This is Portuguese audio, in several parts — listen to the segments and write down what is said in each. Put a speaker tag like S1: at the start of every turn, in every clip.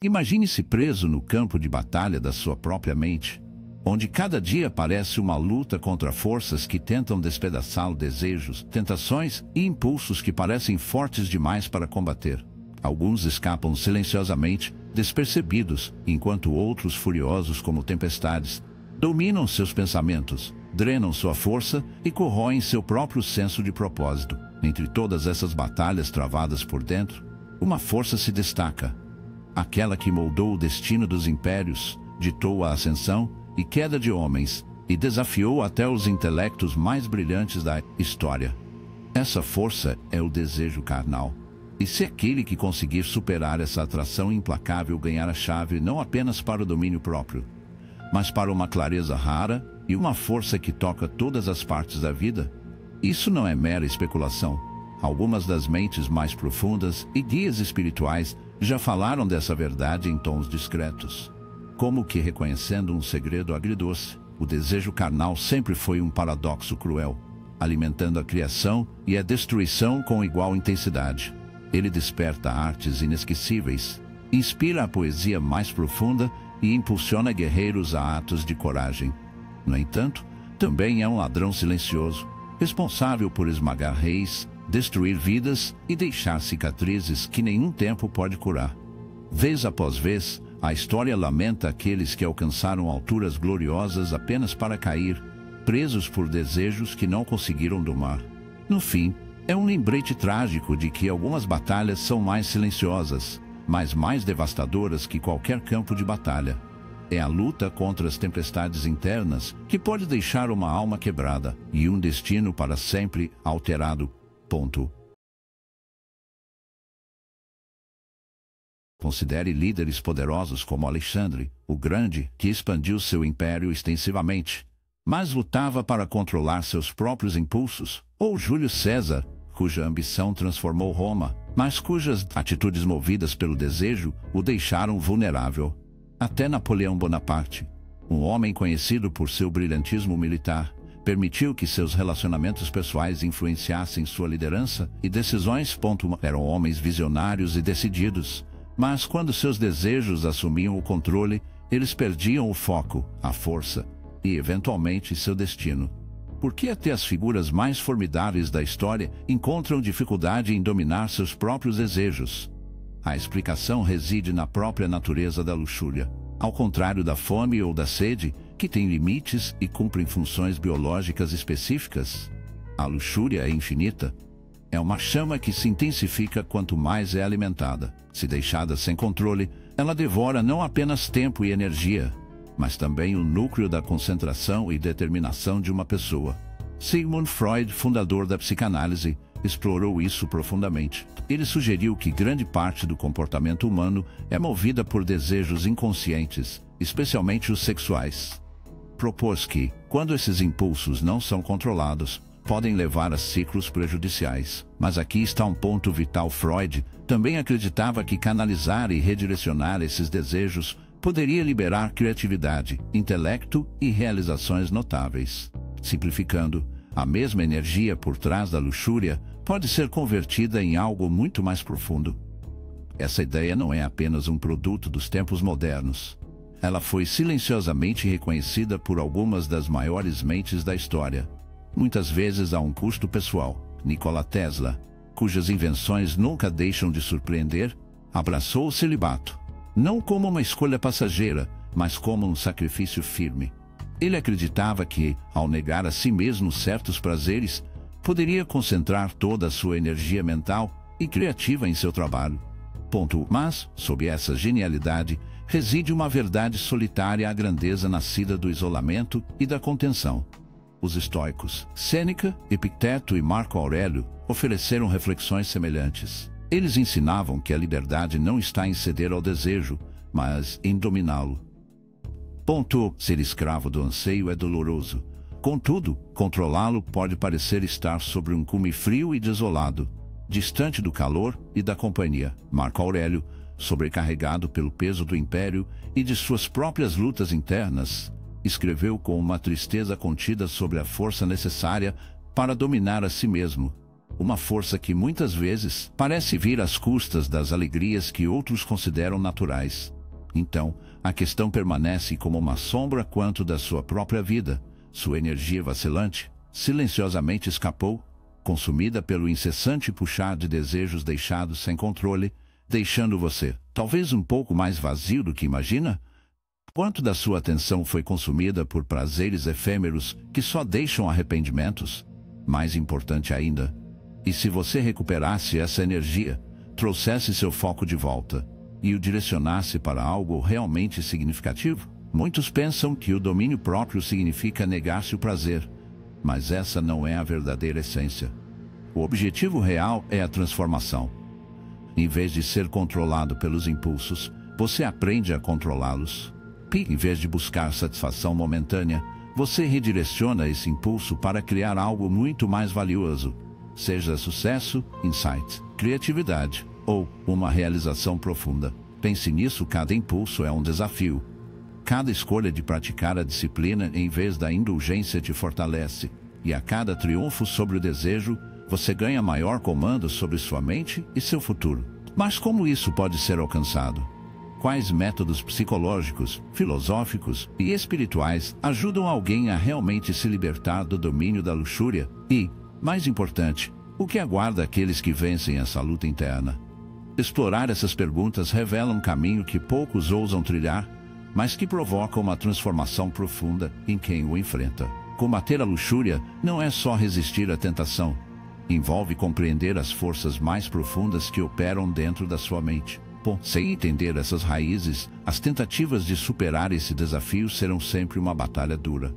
S1: Imagine-se preso no campo de batalha da sua própria mente, onde cada dia parece uma luta contra forças que tentam despedaçá-lo, desejos, tentações e impulsos que parecem fortes demais para combater. Alguns escapam silenciosamente, despercebidos, enquanto outros, furiosos como tempestades, dominam seus pensamentos, drenam sua força e corroem seu próprio senso de propósito. Entre todas essas batalhas travadas por dentro, uma força se destaca. Aquela que moldou o destino dos impérios, ditou a ascensão e queda de homens, e desafiou até os intelectos mais brilhantes da história. Essa força é o desejo carnal. E se aquele que conseguir superar essa atração implacável ganhar a chave não apenas para o domínio próprio, mas para uma clareza rara e uma força que toca todas as partes da vida, isso não é mera especulação. Algumas das mentes mais profundas e guias espirituais já falaram dessa verdade em tons discretos. Como que reconhecendo um segredo agridoce, o desejo carnal sempre foi um paradoxo cruel, alimentando a criação e a destruição com igual intensidade. Ele desperta artes inesquecíveis, inspira a poesia mais profunda e impulsiona guerreiros a atos de coragem. No entanto, também é um ladrão silencioso, responsável por esmagar reis, destruir vidas e deixar cicatrizes que nenhum tempo pode curar. Vez após vez, a história lamenta aqueles que alcançaram alturas gloriosas apenas para cair, presos por desejos que não conseguiram domar. No fim, é um lembrete trágico de que algumas batalhas são mais silenciosas, mas mais devastadoras que qualquer campo de batalha. É a luta contra as tempestades internas que pode deixar uma alma quebrada e um destino para sempre alterado. Considere líderes poderosos como Alexandre, o Grande, que expandiu seu império extensivamente, mas lutava para controlar seus próprios impulsos, ou Júlio César, cuja ambição transformou Roma, mas cujas atitudes movidas pelo desejo o deixaram vulnerável. Até Napoleão Bonaparte, um homem conhecido por seu brilhantismo militar, permitiu que seus relacionamentos pessoais influenciassem sua liderança e decisões. Eram homens visionários e decididos, mas quando seus desejos assumiam o controle, eles perdiam o foco, a força e, eventualmente, seu destino. Por que até as figuras mais formidáveis da história encontram dificuldade em dominar seus próprios desejos? A explicação reside na própria natureza da luxúria. Ao contrário da fome ou da sede, que têm limites e cumprem funções biológicas específicas, a luxúria é infinita. É uma chama que se intensifica quanto mais é alimentada. Se deixada sem controle, ela devora não apenas tempo e energia, mas também o núcleo da concentração e determinação de uma pessoa. Sigmund Freud, fundador da psicanálise, explorou isso profundamente. Ele sugeriu que grande parte do comportamento humano é movida por desejos inconscientes, especialmente os sexuais. Propôs que, quando esses impulsos não são controlados, podem levar a ciclos prejudiciais. Mas aqui está um ponto vital. Freud também acreditava que canalizar e redirecionar esses desejos poderia liberar criatividade, intelecto e realizações notáveis. Simplificando, a mesma energia por trás da luxúria pode ser convertida em algo muito mais profundo. Essa ideia não é apenas um produto dos tempos modernos. Ela foi silenciosamente reconhecida por algumas das maiores mentes da história, muitas vezes a um custo pessoal. Nikola Tesla, cujas invenções nunca deixam de surpreender, abraçou o celibato, não como uma escolha passageira, mas como um sacrifício firme. Ele acreditava que, ao negar a si mesmo certos prazeres, poderia concentrar toda a sua energia mental e criativa em seu trabalho. Mas, sob essa genialidade, reside uma verdade solitária: a grandeza nascida do isolamento e da contenção. Os estoicos, Sêneca, Epicteto e Marco Aurélio, ofereceram reflexões semelhantes. Eles ensinavam que a liberdade não está em ceder ao desejo, mas em dominá-lo. Ser escravo do anseio é doloroso. Contudo, controlá-lo pode parecer estar sobre um cume frio e desolado, distante do calor e da companhia. Marco Aurélio, sobrecarregado pelo peso do império e de suas próprias lutas internas, escreveu com uma tristeza contida sobre a força necessária para dominar a si mesmo. Uma força que muitas vezes parece vir às custas das alegrias que outros consideram naturais. Então, a questão permanece como uma sombra quanto da sua própria vida. Sua energia vacilante silenciosamente escapou, consumida pelo incessante puxar de desejos deixados sem controle, deixando você, talvez um pouco mais vazio do que imagina? Quanto da sua atenção foi consumida por prazeres efêmeros que só deixam arrependimentos? Mais importante ainda, e se você recuperasse essa energia, trouxesse seu foco de volta e o direcionasse para algo realmente significativo? Muitos pensam que o domínio próprio significa negar-se o prazer, mas essa não é a verdadeira essência. O objetivo real é a transformação. Em vez de ser controlado pelos impulsos, você aprende a controlá-los. Em vez de buscar satisfação momentânea, você redireciona esse impulso para criar algo muito mais valioso, seja sucesso, insight, criatividade ou uma realização profunda. Pense nisso, cada impulso é um desafio. Cada escolha de praticar a disciplina em vez da indulgência te fortalece, e a cada triunfo sobre o desejo, você ganha maior comando sobre sua mente e seu futuro. Mas como isso pode ser alcançado? Quais métodos psicológicos, filosóficos e espirituais ajudam alguém a realmente se libertar do domínio da luxúria? E, mais importante, o que aguarda aqueles que vencem essa luta interna? Explorar essas perguntas revela um caminho que poucos ousam trilhar, mas que provoca uma transformação profunda em quem o enfrenta. Combater a luxúria não é só resistir à tentação. Envolve compreender as forças mais profundas que operam dentro da sua mente. Sem entender essas raízes, as tentativas de superar esse desafio serão sempre uma batalha dura.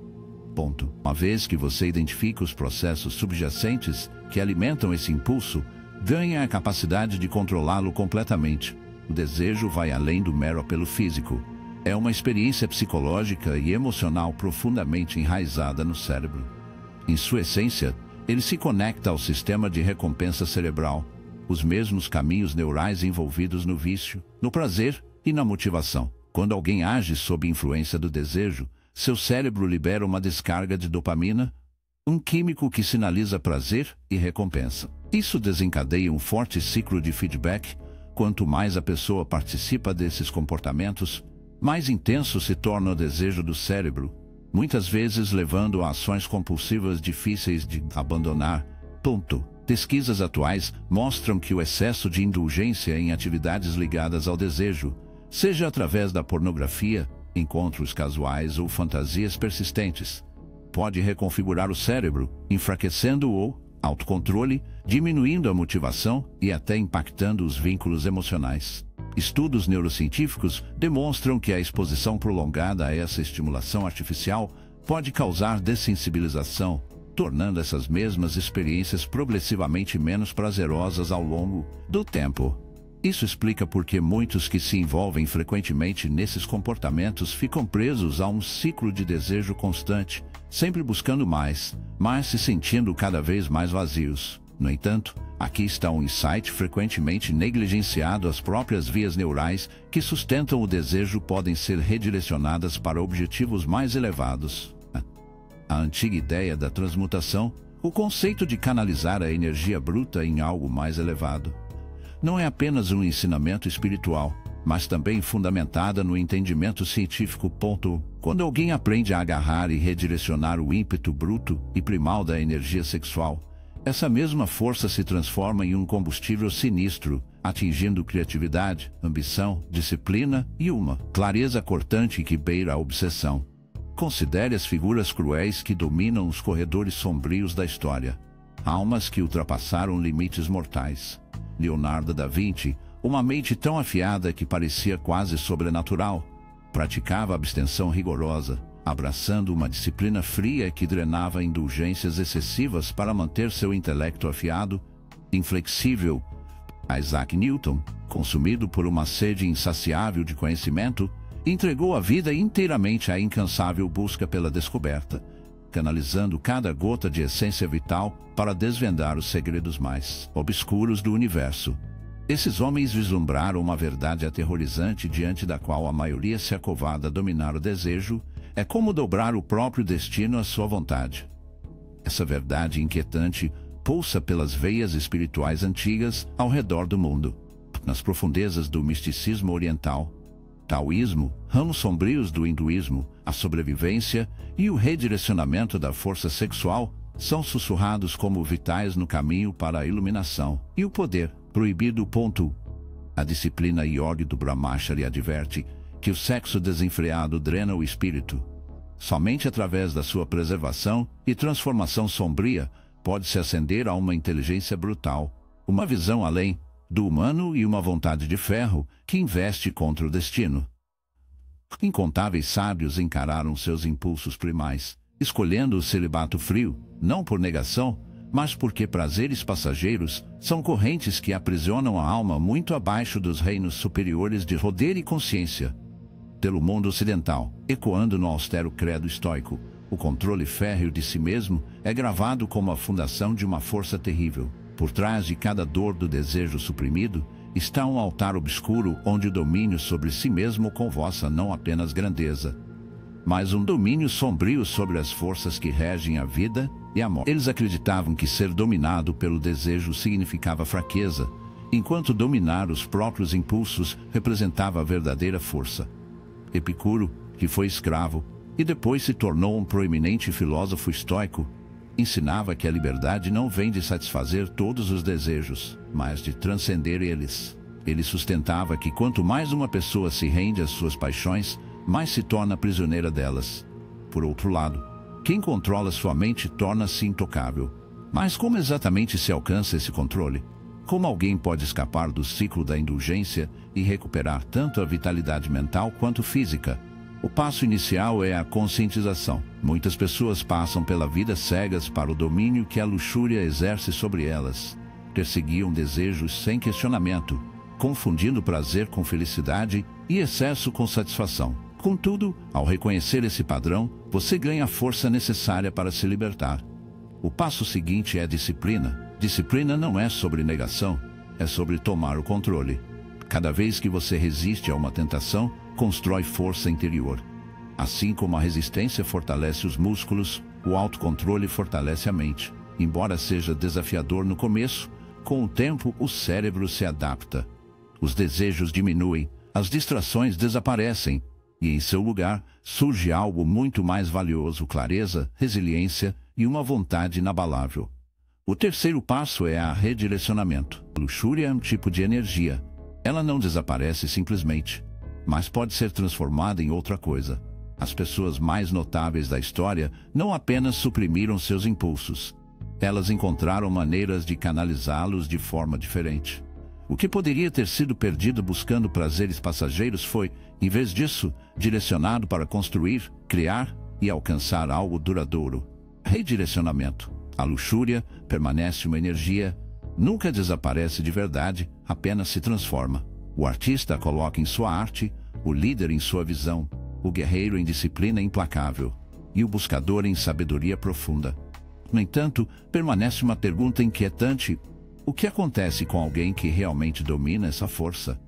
S1: Uma vez que você identifica os processos subjacentes que alimentam esse impulso, ganha a capacidade de controlá-lo completamente. O desejo vai além do mero apelo físico. É uma experiência psicológica e emocional profundamente enraizada no cérebro. Em sua essência, ele se conecta ao sistema de recompensa cerebral, os mesmos caminhos neurais envolvidos no vício, no prazer e na motivação. Quando alguém age sob influência do desejo, seu cérebro libera uma descarga de dopamina, um químico que sinaliza prazer e recompensa. Isso desencadeia um forte ciclo de feedback. Quanto mais a pessoa participa desses comportamentos, mais intenso se torna o desejo do cérebro, muitas vezes levando a ações compulsivas difíceis de abandonar. Pesquisas atuais mostram que o excesso de indulgência em atividades ligadas ao desejo, seja através da pornografia, encontros casuais ou fantasias persistentes, pode reconfigurar o cérebro, enfraquecendo o autocontrole, diminuindo a motivação e até impactando os vínculos emocionais. Estudos neurocientíficos demonstram que a exposição prolongada a essa estimulação artificial pode causar dessensibilização, tornando essas mesmas experiências progressivamente menos prazerosas ao longo do tempo. Isso explica por que muitos que se envolvem frequentemente nesses comportamentos ficam presos a um ciclo de desejo constante, sempre buscando mais, mas se sentindo cada vez mais vazios. No entanto, aqui está um insight frequentemente negligenciado: as próprias vias neurais que sustentam o desejo podem ser redirecionadas para objetivos mais elevados. A antiga ideia da transmutação, o conceito de canalizar a energia bruta em algo mais elevado, não é apenas um ensinamento espiritual, mas também fundamentada no entendimento científico. Quando alguém aprende a agarrar e redirecionar o ímpeto bruto e primal da energia sexual, essa mesma força se transforma em um combustível sinistro, atingindo criatividade, ambição, disciplina e uma clareza cortante que beira a obsessão. Considere as figuras cruéis que dominam os corredores sombrios da história. Almas que ultrapassaram limites mortais. Leonardo da Vinci, uma mente tão afiada que parecia quase sobrenatural, praticava abstenção rigorosa, abraçando uma disciplina fria que drenava indulgências excessivas para manter seu intelecto afiado, inflexível. Isaac Newton, consumido por uma sede insaciável de conhecimento, entregou a vida inteiramente à incansável busca pela descoberta, canalizando cada gota de essência vital para desvendar os segredos mais obscuros do universo. Esses homens vislumbraram uma verdade aterrorizante diante da qual a maioria se acovarda a dominar o desejo. É como dobrar o próprio destino à sua vontade. Essa verdade inquietante pulsa pelas veias espirituais antigas ao redor do mundo. Nas profundezas do misticismo oriental, taoísmo, ramos sombrios do hinduísmo, a sobrevivência e o redirecionamento da força sexual são sussurrados como vitais no caminho para a iluminação e o poder proibido. A disciplina Yoga do Brahmacharya adverte que o sexo desenfreado drena o espírito. Somente através da sua preservação e transformação sombria pode-se ascender a uma inteligência brutal, uma visão além do humano e uma vontade de ferro que investe contra o destino. Incontáveis sábios encararam seus impulsos primais, escolhendo o celibato frio, não por negação, mas porque prazeres passageiros são correntes que aprisionam a alma muito abaixo dos reinos superiores de poder e consciência. Pelo mundo ocidental, ecoando no austero credo estoico, o controle férreo de si mesmo é gravado como a fundação de uma força terrível. Por trás de cada dor do desejo suprimido está um altar obscuro onde o domínio sobre si mesmo convoca não apenas grandeza, mas um domínio sombrio sobre as forças que regem a vida e a morte. Eles acreditavam que ser dominado pelo desejo significava fraqueza, enquanto dominar os próprios impulsos representava a verdadeira força. Epicuro, que foi escravo e depois se tornou um proeminente filósofo estoico, ensinava que a liberdade não vem de satisfazer todos os desejos, mas de transcender eles. Ele sustentava que quanto mais uma pessoa se rende às suas paixões, mais se torna prisioneira delas. Por outro lado, quem controla sua mente torna-se intocável. Mas como exatamente se alcança esse controle? Como alguém pode escapar do ciclo da indulgência e recuperar tanto a vitalidade mental quanto física? O passo inicial é a conscientização. Muitas pessoas passam pela vida cegas para o domínio que a luxúria exerce sobre elas. Perseguiam desejos sem questionamento, confundindo prazer com felicidade e excesso com satisfação. Contudo, ao reconhecer esse padrão, você ganha a força necessária para se libertar. O passo seguinte é a disciplina. Disciplina não é sobre negação, é sobre tomar o controle. Cada vez que você resiste a uma tentação, constrói força interior. Assim como a resistência fortalece os músculos, o autocontrole fortalece a mente. Embora seja desafiador no começo, com o tempo o cérebro se adapta. Os desejos diminuem, as distrações desaparecem, e em seu lugar surge algo muito mais valioso: clareza, resiliência e uma vontade inabalável. O terceiro passo é a redirecionamento. A luxúria é um tipo de energia. Ela não desaparece simplesmente, mas pode ser transformada em outra coisa. As pessoas mais notáveis da história não apenas suprimiram seus impulsos, elas encontraram maneiras de canalizá-los de forma diferente. O que poderia ter sido perdido buscando prazeres passageiros foi, em vez disso, direcionado para construir, criar e alcançar algo duradouro. Redirecionamento. A luxúria permanece uma energia, nunca desaparece de verdade, apenas se transforma. O artista a coloca em sua arte, o líder em sua visão, o guerreiro em disciplina implacável e o buscador em sabedoria profunda. No entanto, permanece uma pergunta inquietante: o que acontece com alguém que realmente domina essa força?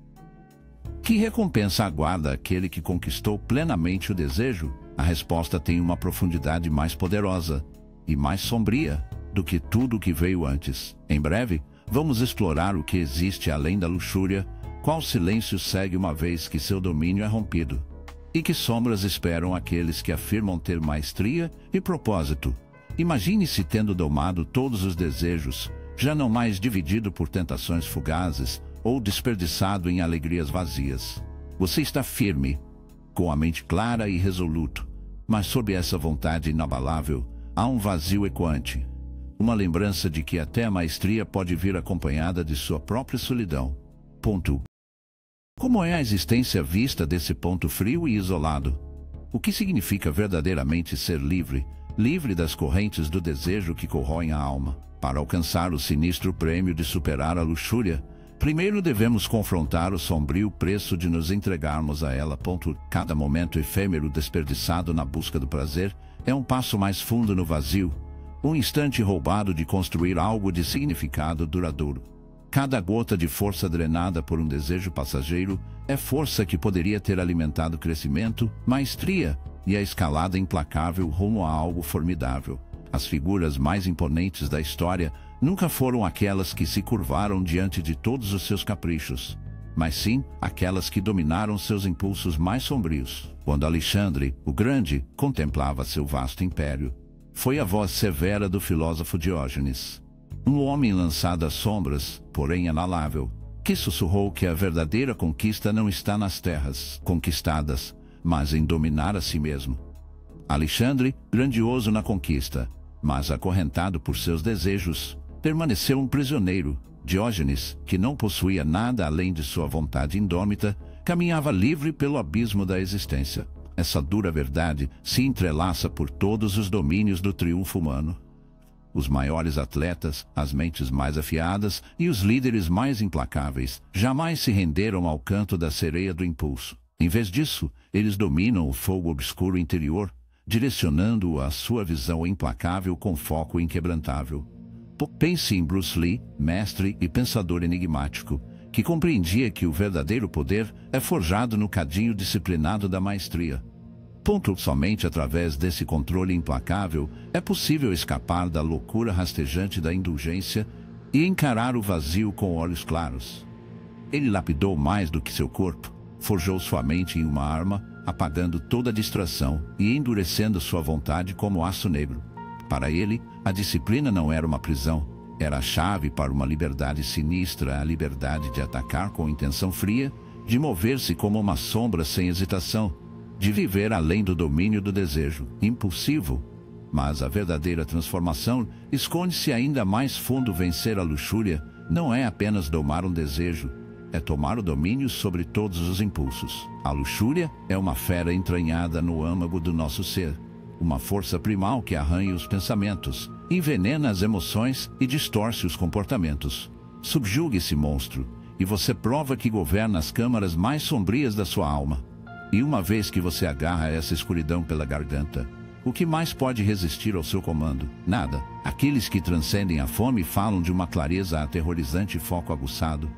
S1: Que recompensa aguarda aquele que conquistou plenamente o desejo? A resposta tem uma profundidade mais poderosa e mais sombria do que tudo o que veio antes. Em breve, vamos explorar o que existe além da luxúria, qual silêncio segue uma vez que seu domínio é rompido, e que sombras esperam aqueles que afirmam ter maestria e propósito. Imagine-se tendo domado todos os desejos, já não mais dividido por tentações fugazes ou desperdiçado em alegrias vazias. Você está firme, com a mente clara e resoluto, mas sob essa vontade inabalável há um vazio ecoante, uma lembrança de que até a maestria pode vir acompanhada de sua própria solidão. Como é a existência vista desse ponto frio e isolado? O que significa verdadeiramente ser livre, livre das correntes do desejo que corroem a alma? Para alcançar o sinistro prêmio de superar a luxúria, primeiro devemos confrontar o sombrio preço de nos entregarmos a ela. Cada momento efêmero desperdiçado na busca do prazer é um passo mais fundo no vazio, um instante roubado de construir algo de significado duradouro. Cada gota de força drenada por um desejo passageiro é força que poderia ter alimentado crescimento, maestria e a escalada implacável rumo a algo formidável. As figuras mais imponentes da história nunca foram aquelas que se curvaram diante de todos os seus caprichos, mas sim aquelas que dominaram seus impulsos mais sombrios. Quando Alexandre, o Grande, contemplava seu vasto império, foi a voz severa do filósofo Diógenes, um homem lançado às sombras, porém inalável, que sussurrou que a verdadeira conquista não está nas terras conquistadas, mas em dominar a si mesmo. Alexandre, grandioso na conquista, mas acorrentado por seus desejos, permaneceu um prisioneiro. Diógenes, que não possuía nada além de sua vontade indômita, caminhava livre pelo abismo da existência. Essa dura verdade se entrelaça por todos os domínios do triunfo humano. Os maiores atletas, as mentes mais afiadas e os líderes mais implacáveis jamais se renderam ao canto da sereia do impulso. Em vez disso, eles dominam o fogo obscuro interior, direcionando-o à sua visão implacável com foco inquebrantável. Pense em Bruce Lee, mestre e pensador enigmático, que compreendia que o verdadeiro poder é forjado no cadinho disciplinado da maestria. Somente através desse controle implacável é possível escapar da loucura rastejante da indulgência e encarar o vazio com olhos claros. Ele lapidou mais do que seu corpo, forjou sua mente em uma arma, apagando toda distração e endurecendo sua vontade como aço negro. Para ele, a disciplina não era uma prisão, era a chave para uma liberdade sinistra, a liberdade de atacar com intenção fria, de mover-se como uma sombra sem hesitação, de viver além do domínio do desejo, impulsivo. Mas a verdadeira transformação esconde-se ainda mais fundo. Vencer a luxúria não é apenas domar um desejo, é tomar o domínio sobre todos os impulsos. A luxúria é uma fera entranhada no âmago do nosso ser, uma força primal que arranha os pensamentos, envenena as emoções e distorce os comportamentos. Subjugue esse monstro, e você prova que governa as câmaras mais sombrias da sua alma. E uma vez que você agarra essa escuridão pela garganta, o que mais pode resistir ao seu comando? Nada. Aqueles que transcendem a fome falam de uma clareza aterrorizante e foco aguçado,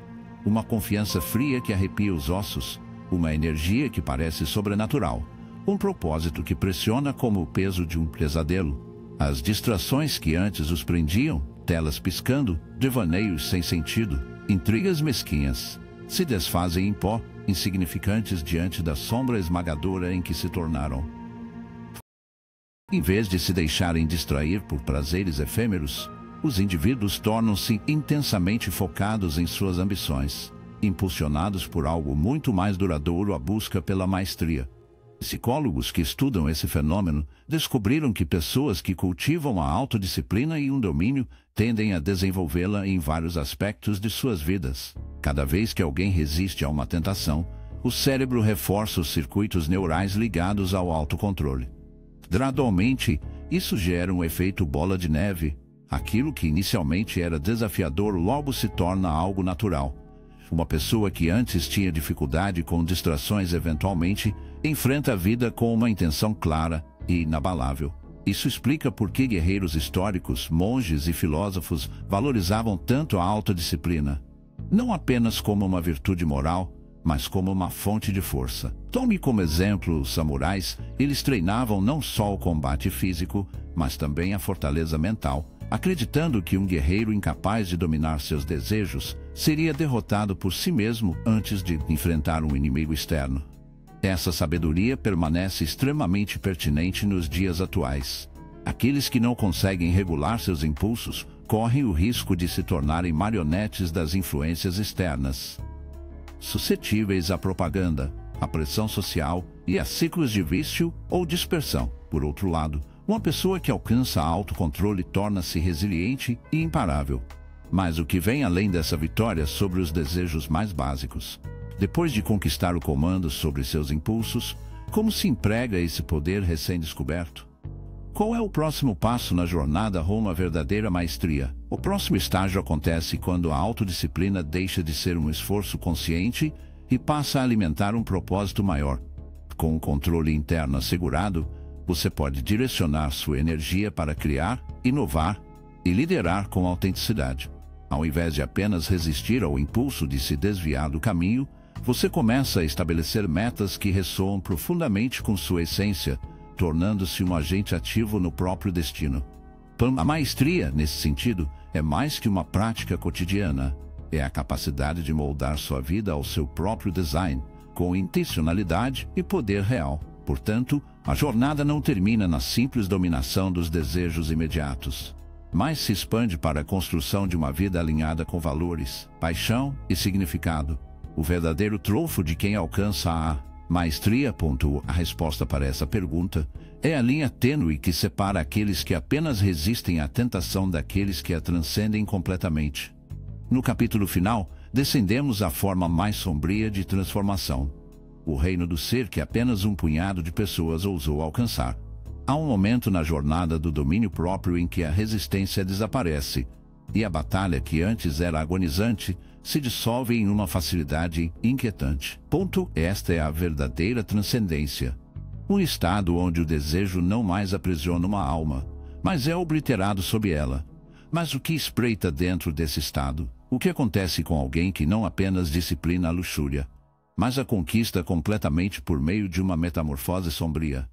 S1: uma confiança fria que arrepia os ossos, uma energia que parece sobrenatural, um propósito que pressiona como o peso de um pesadelo. As distrações que antes os prendiam, telas piscando, devaneios sem sentido, intrigas mesquinhas, se desfazem em pó, insignificantes diante da sombra esmagadora em que se tornaram. Em vez de se deixarem distrair por prazeres efêmeros, os indivíduos tornam-se intensamente focados em suas ambições, impulsionados por algo muito mais duradouro, a busca pela maestria. Psicólogos que estudam esse fenômeno descobriram que pessoas que cultivam a autodisciplina e um domínio tendem a desenvolvê-la em vários aspectos de suas vidas. Cada vez que alguém resiste a uma tentação, o cérebro reforça os circuitos neurais ligados ao autocontrole. Gradualmente, isso gera um efeito bola de neve. Aquilo que inicialmente era desafiador logo se torna algo natural. Uma pessoa que antes tinha dificuldade com distrações eventualmente enfrenta a vida com uma intenção clara e inabalável. Isso explica por que guerreiros históricos, monges e filósofos valorizavam tanto a autodisciplina, não apenas como uma virtude moral, mas como uma fonte de força. Tome como exemplo os samurais. Eles treinavam não só o combate físico, mas também a fortaleza mental, acreditando que um guerreiro incapaz de dominar seus desejos seria derrotado por si mesmo antes de enfrentar um inimigo externo. Essa sabedoria permanece extremamente pertinente nos dias atuais. Aqueles que não conseguem regular seus impulsos correm o risco de se tornarem marionetes das influências externas, suscetíveis à propaganda, à pressão social e a ciclos de vício ou dispersão. Por outro lado, uma pessoa que alcança autocontrole torna-se resiliente e imparável. Mas o que vem além dessa vitória sobre os desejos mais básicos? Depois de conquistar o comando sobre seus impulsos, como se emprega esse poder recém-descoberto? Qual é o próximo passo na jornada rumo à verdadeira maestria? O próximo estágio acontece quando a autodisciplina deixa de ser um esforço consciente e passa a alimentar um propósito maior. Com o controle interno assegurado, você pode direcionar sua energia para criar, inovar e liderar com autenticidade. Ao invés de apenas resistir ao impulso de se desviar do caminho, você começa a estabelecer metas que ressoam profundamente com sua essência, tornando-se um agente ativo no próprio destino. A maestria, nesse sentido, é mais que uma prática cotidiana. É a capacidade de moldar sua vida ao seu próprio design, com intencionalidade e poder real. Portanto, a jornada não termina na simples dominação dos desejos imediatos, mas se expande para a construção de uma vida alinhada com valores, paixão e significado. O verdadeiro trunfo de quem alcança a maestria. A resposta para essa pergunta é a linha tênue que separa aqueles que apenas resistem à tentação daqueles que a transcendem completamente. No capítulo final, descendemos à forma mais sombria de transformação. O reino do ser que apenas um punhado de pessoas ousou alcançar. Há um momento na jornada do domínio próprio em que a resistência desaparece, e a batalha que antes era agonizante se dissolve em uma facilidade inquietante. Esta é a verdadeira transcendência. Um estado onde o desejo não mais aprisiona uma alma, mas é obliterado sob ela. Mas o que espreita dentro desse estado? O que acontece com alguém que não apenas disciplina a luxúria, mas a conquista completamente por meio de uma metamorfose sombria?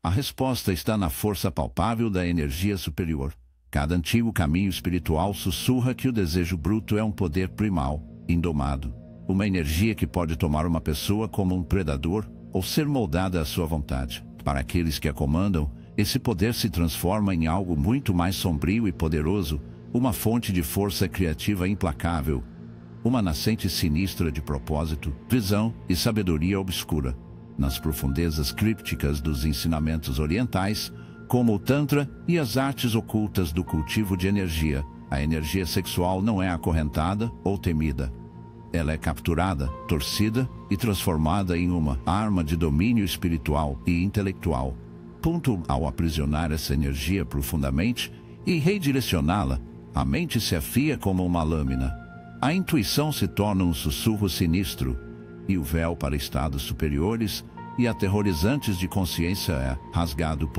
S1: A resposta está na força palpável da energia superior. Cada antigo caminho espiritual sussurra que o desejo bruto é um poder primal, indomado. Uma energia que pode tomar uma pessoa como um predador ou ser moldada à sua vontade. Para aqueles que a comandam, esse poder se transforma em algo muito mais sombrio e poderoso, uma fonte de força criativa implacável, uma nascente sinistra de propósito, visão e sabedoria obscura. Nas profundezas crípticas dos ensinamentos orientais, como o Tantra e as artes ocultas do cultivo de energia, a energia sexual não é acorrentada ou temida. Ela é capturada, torcida e transformada em uma arma de domínio espiritual e intelectual. Ao aprisionar essa energia profundamente e redirecioná-la, a mente se afia como uma lâmina. A intuição se torna um sussurro sinistro, e o véu para estados superiores e aterrorizantes de consciência é rasgado.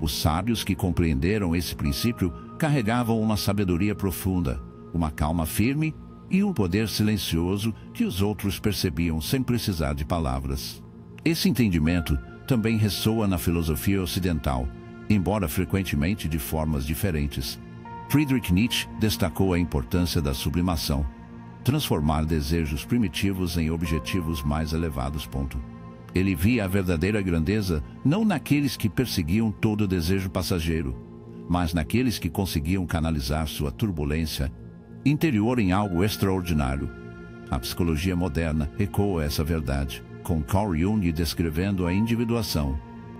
S1: Os sábios que compreenderam esse princípio carregavam uma sabedoria profunda, uma calma firme e um poder silencioso que os outros percebiam sem precisar de palavras. Esse entendimento também ressoa na filosofia ocidental, embora frequentemente de formas diferentes. Friedrich Nietzsche destacou a importância da sublimação, transformar desejos primitivos em objetivos mais elevados. Ele via a verdadeira grandeza não naqueles que perseguiam todo desejo passageiro, mas naqueles que conseguiam canalizar sua turbulência interior em algo extraordinário. A psicologia moderna ecoa essa verdade, com Carl Jung descrevendo a individuação,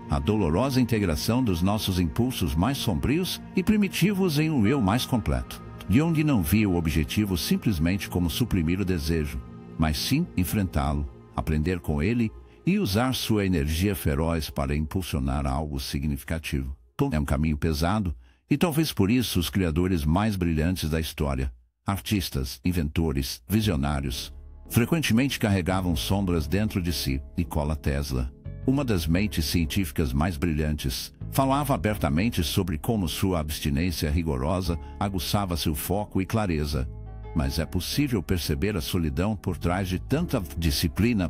S1: a dolorosa integração dos nossos impulsos mais sombrios e primitivos em um eu mais completo. Jung não via o objetivo simplesmente como suprimir o desejo, mas sim enfrentá-lo, aprender com ele e usar sua energia feroz para impulsionar algo significativo. É um caminho pesado, e talvez por isso os criadores mais brilhantes da história, artistas, inventores, visionários, frequentemente carregavam sombras dentro de si. Nikola Tesla, uma das mentes científicas mais brilhantes, falava abertamente sobre como sua abstinência rigorosa aguçava seu foco e clareza. Mas é possível perceber a solidão por trás de tanta disciplina.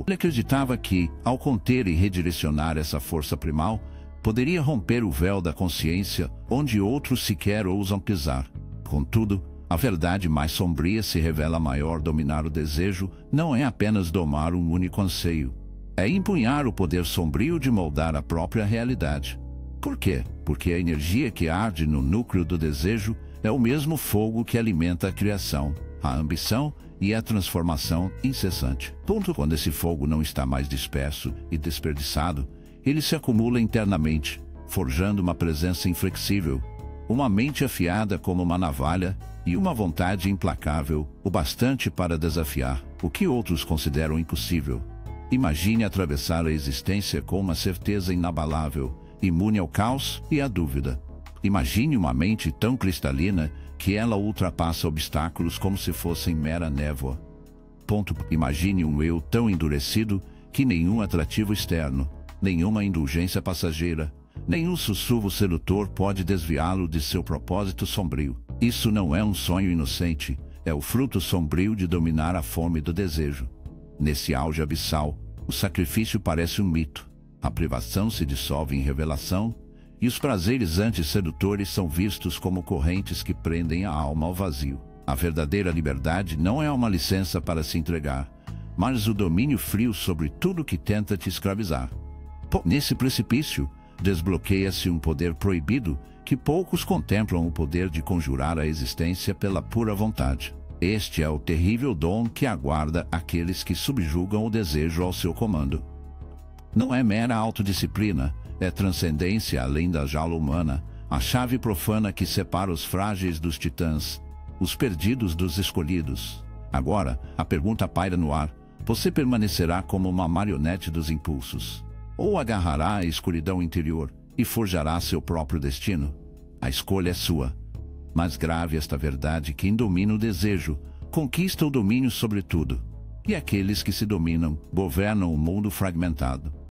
S1: Ele acreditava que, ao conter e redirecionar essa força primal, poderia romper o véu da consciência, onde outros sequer ousam pisar. Contudo, a verdade mais sombria se revela maior. Dominar o desejo não é apenas domar um único anseio. É empunhar o poder sombrio de moldar a própria realidade. Por quê? Porque a energia que arde no núcleo do desejo é o mesmo fogo que alimenta a criação, a ambição e a transformação incessante. Quando esse fogo não está mais disperso e desperdiçado, ele se acumula internamente, forjando uma presença inflexível, uma mente afiada como uma navalha e uma vontade implacável, o bastante para desafiar o que outros consideram impossível. Imagine atravessar a existência com uma certeza inabalável, imune ao caos e à dúvida. Imagine uma mente tão cristalina que ela ultrapassa obstáculos como se fossem mera névoa. Imagine um eu tão endurecido que nenhum atrativo externo, nenhuma indulgência passageira, nenhum sussurro sedutor pode desviá-lo de seu propósito sombrio. Isso não é um sonho inocente, é o fruto sombrio de dominar a fome do desejo. Nesse auge abissal, o sacrifício parece um mito. A privação se dissolve em revelação, e os prazeres antissedutores são vistos como correntes que prendem a alma ao vazio. A verdadeira liberdade não é uma licença para se entregar, mas o domínio frio sobre tudo que tenta te escravizar. Nesse precipício, desbloqueia-se um poder proibido que poucos contemplam, o poder de conjurar a existência pela pura vontade. Este é o terrível dom que aguarda aqueles que subjugam o desejo ao seu comando. Não é mera autodisciplina, é transcendência além da jaula humana, a chave profana que separa os frágeis dos titãs, os perdidos dos escolhidos. Agora, a pergunta paira no ar: você permanecerá como uma marionete dos impulsos? Ou agarrará a escuridão interior e forjará seu próprio destino? A escolha é sua. Mas grave esta verdade: quem domina o desejo, conquista o domínio sobre tudo. E aqueles que se dominam, governam o mundo fragmentado.